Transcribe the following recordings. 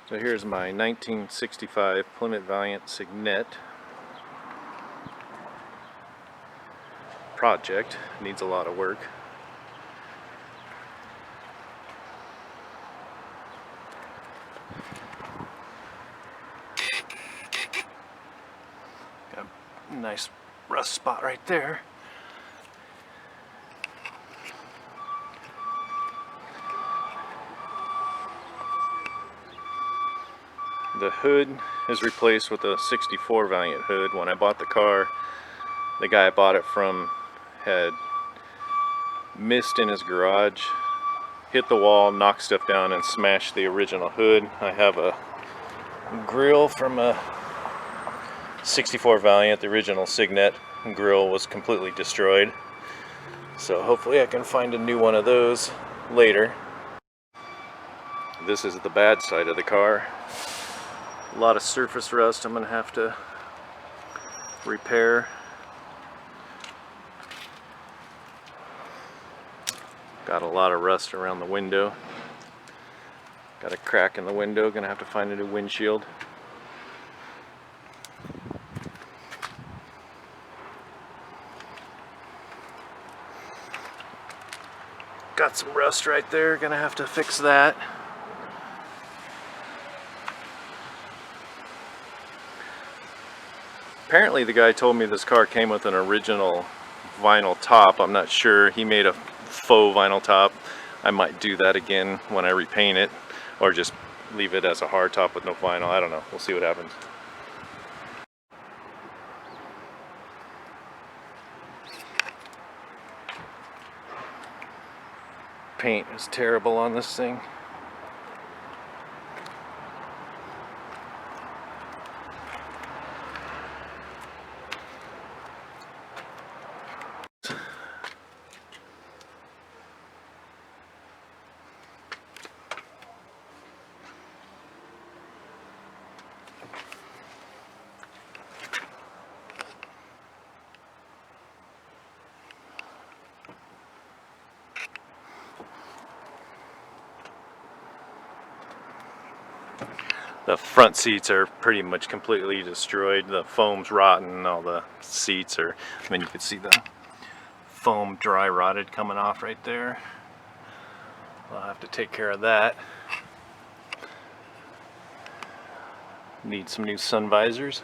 So here's my 1965 Plymouth Valiant Signet project. Needs a lot of work. Got a nice rust spot right there. The hood is replaced with a 64 Valiant hood. When I bought the car, the guy I bought it from had missed in his garage, hit the wall, knocked stuff down, and smashed the original hood. I have a grill from a 64 Valiant. The original Signet grill was completely destroyed. So hopefully I can find a new one of those later. This is the bad side of the car. A lot of surface rust I'm going to have to repair. Got a lot of rust around the window. Got a crack in the window, going to have to find a new windshield. Got some rust right there, going to have to fix that. Apparently the guy told me this car came with an original vinyl top. I'm not sure. He made a faux vinyl top. I might do that again when I repaint it, or just leave it as a hard top with no vinyl. I don't know. We'll see what happens. Paint is terrible on this thing. The front seats are pretty much completely destroyed. The foam's rotten. All the seats are, I mean, you can see the foam dry rotted coming off right there. I'll have to take care of that. Need some new sun visors.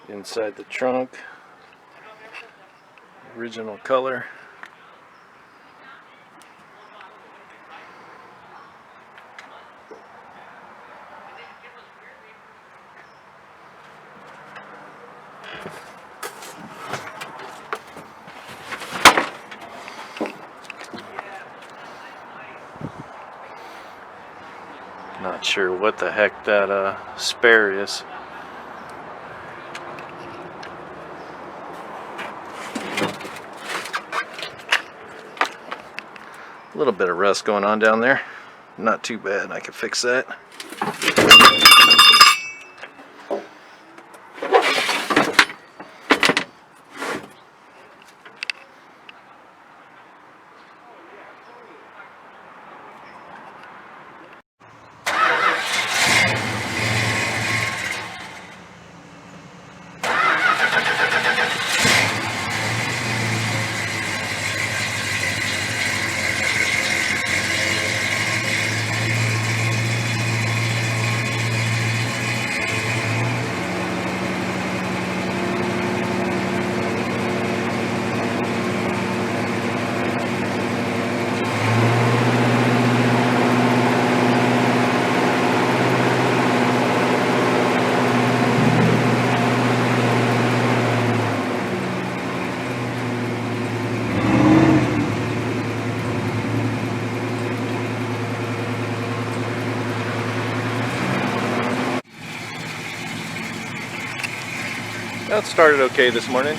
Inside the trunk, original color. Not sure what the heck that spare is. A little bit of rust going on down there. Not too bad. I can fix that. That started okay this morning.